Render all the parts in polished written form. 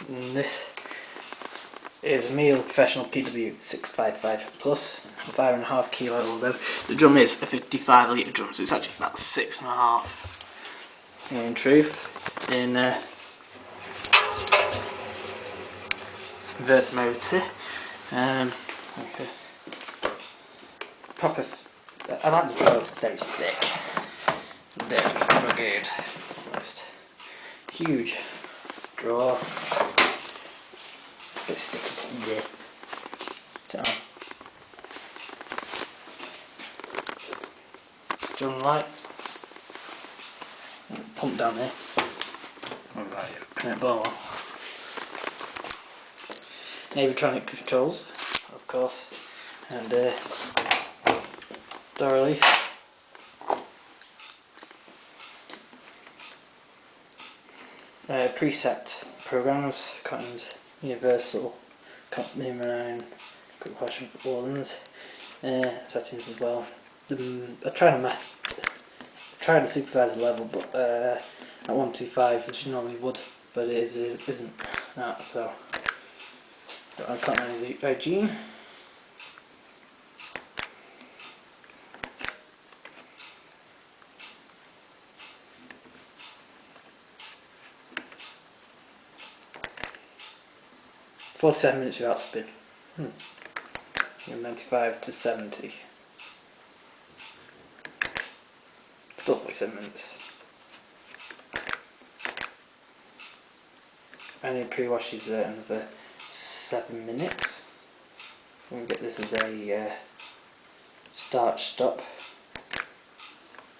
And this is a miele professional pw655 plus, 5.5 kilo, although the drum is a 55 litre drum, so it's actually about 6.5 in truth. In reverse motor, okay. Proper. I like the draw, it's very thick, very rugged, almost huge draw, a bit sticky to the drum light, pump down there. Right, ball. Avitronic controls, of course, and door release. Preset programs, Cotton's Universal, Numerine, quick question for Warlands, settings as well. I tried to supervise the level, but at 125, which you normally would, but it isn't that, so I can't manage the regime. "47 minutes without spin." 95 to 70. Still 47 minutes. Any pre-wash is another 7 minutes. I'm going to get this as a start-stop.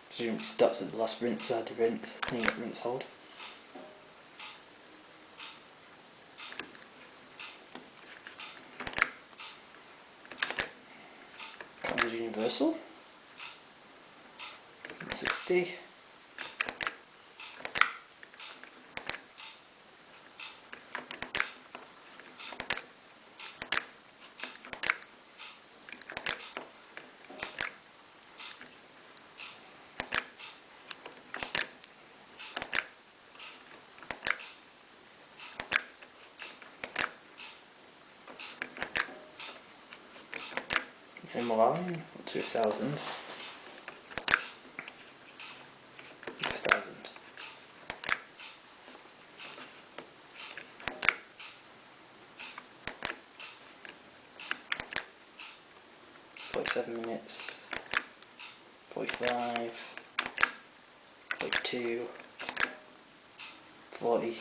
Presumably stops at the last rinse, add a rinse, and you get rinse hold. Comes universal. 60. In line to 1,000. 1,000. 47 minutes. 45. 42. 40.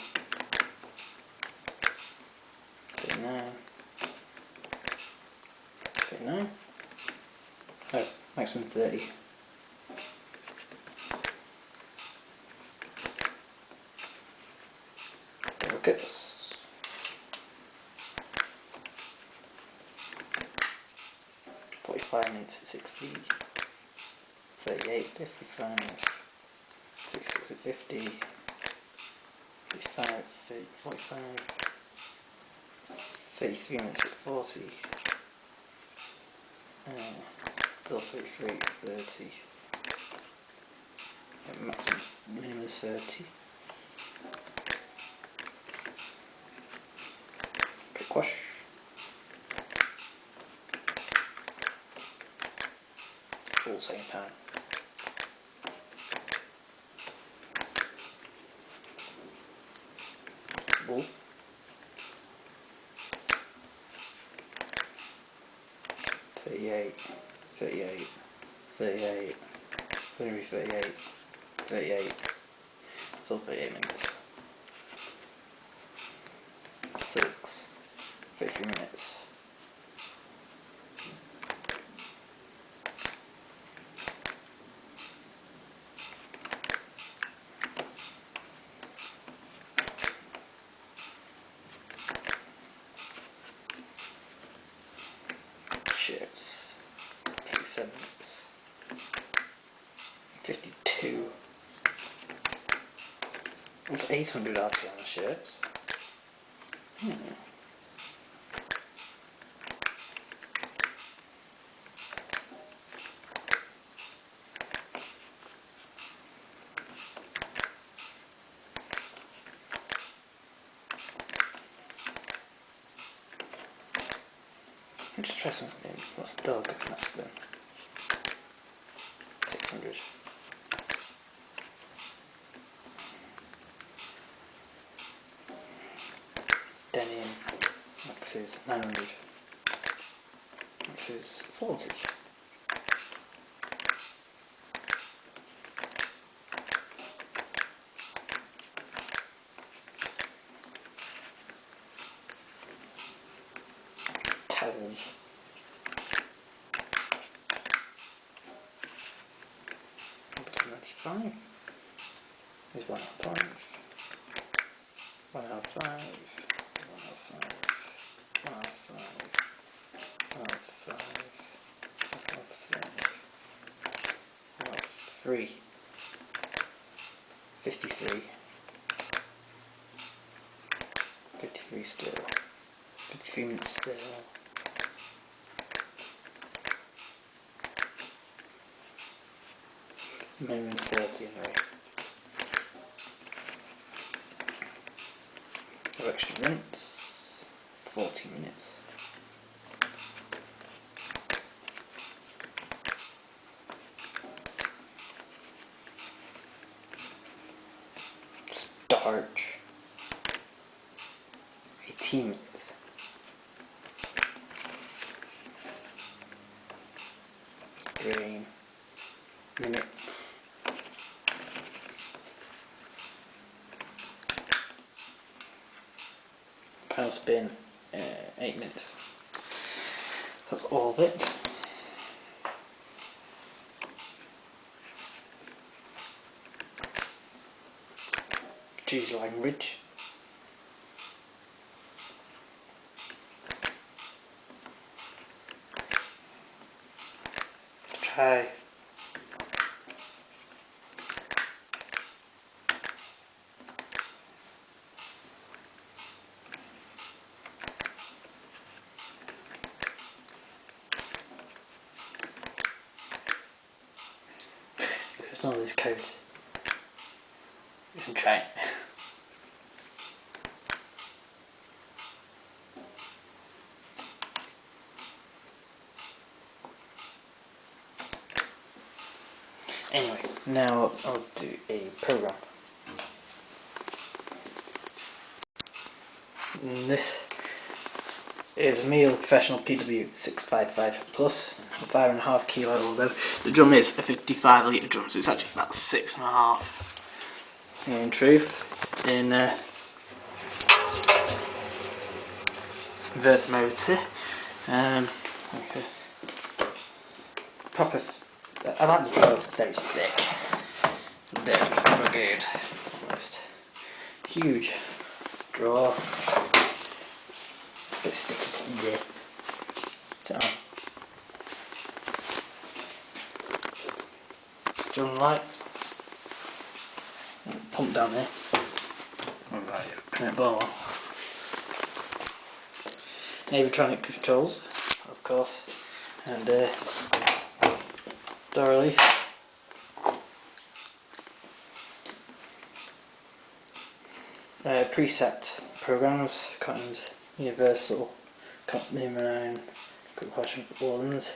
39. 39. Oh, maximum 30. Rockets. 45 minutes at 60. 38, 55. 56 at 50. 55, 45. 33 minutes at 40. Still 33, 30. Maximum, minimum 30. Quick wash. All same time. Wool. 38, 38, 38, 38, 38, still 38 minutes. 6, 53 minutes. Shirts, 57 minutes. 52. What's 800 RPM on shirts? Let's just try something. What's the dog if that's been 600. Denim, max is 900. Max is 40. Towels. Up to 95. Here's 105. 105. 105. 105. 105. 103. 53. 53 still. 53 minutes still. Minimum 30 anyway. Direction rinse, 40 minutes. Starch, 18 minutes. Grain, minute. Pound spin, 8 minutes. That's all of it. Choose language. Try. There's none of these codes. It's some try. Anyway, now I'll do a program. And this is a miele professional pw655 plus, 5.5 kilo, although the drum is a 55 litre drum, so it's actually about 6.5 in truth. In inverter motor. Okay. Proper. I like the drums, they're thick. They're rugged. Almost. Huge draw. Bit sticky to the down. Drum light. Pump down there. Alright, connect ball. Avitronic controls, of course, and door release. Preset programs, Cotton's universal, communal, quick washing for Orleans,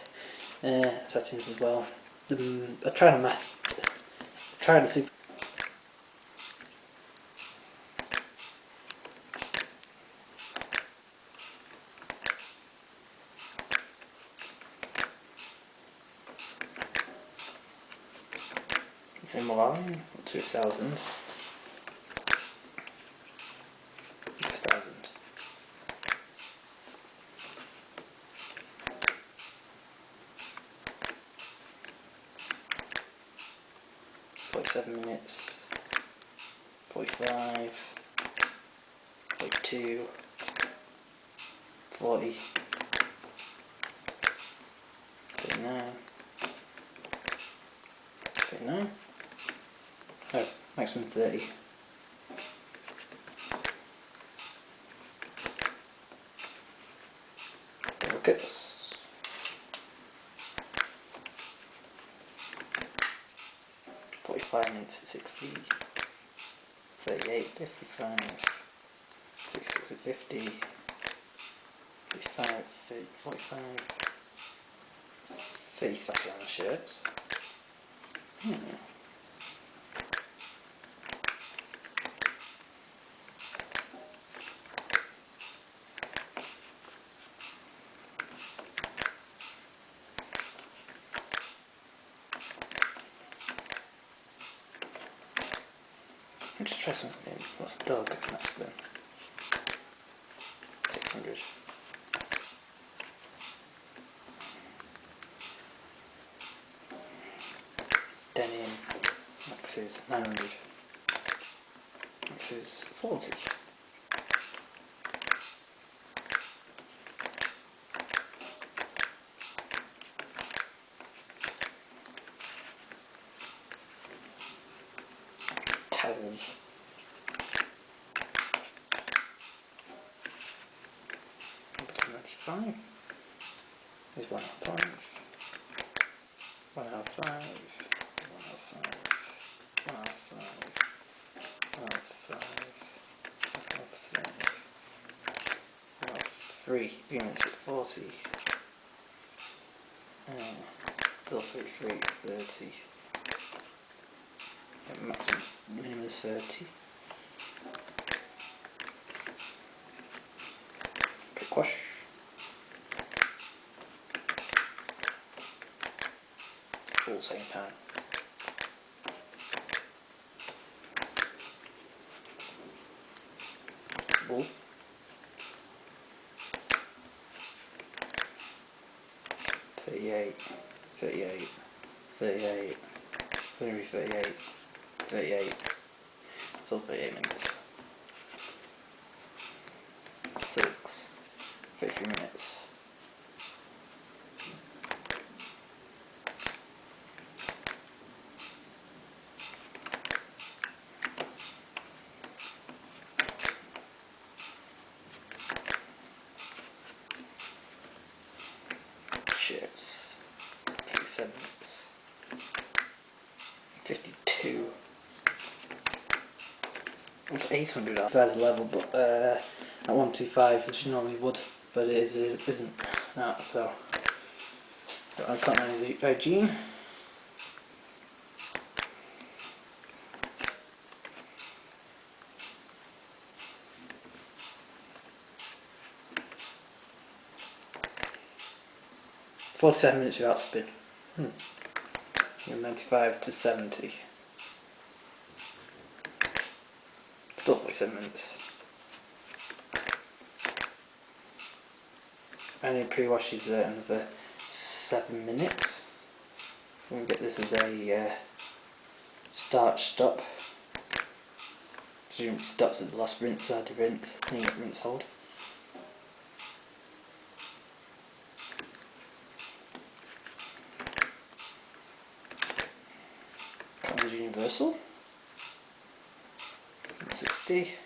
settings as well. I tried to see. Line 2000. 47 minutes, 45, 42, 40, 39, 39, oh, maximum 30. Buckets. 45 minutes at 60, 38, 55, 36 at 50, 55 35, 30, 45, 35 on the shirts. Let's try something. What's the dog if that's been 600. Denim max is 900. Max is 40. Towels. It's 95. There's 105. 105. 105. 105. 105. 103. Units at 40. Still 33, 30. Maximum minimum is 30. Quick wash. All same pan. Wool. 38, 38, 38, 38, 38, still 38 minutes. Silks, 33 minutes. Shirts, 37 minutes. 52. It's 800 off as level, but at 125, which you normally would, but it isn't that, so I can't manage hygiene. "47 minutes without spin." 95 to 70. Still 47 minutes. Any pre-washes there another 7 minutes. We'll get this as a start stop. Presume it stops at the last rinse, side rinse, and you get rinse hold. Cotton is universal. 60.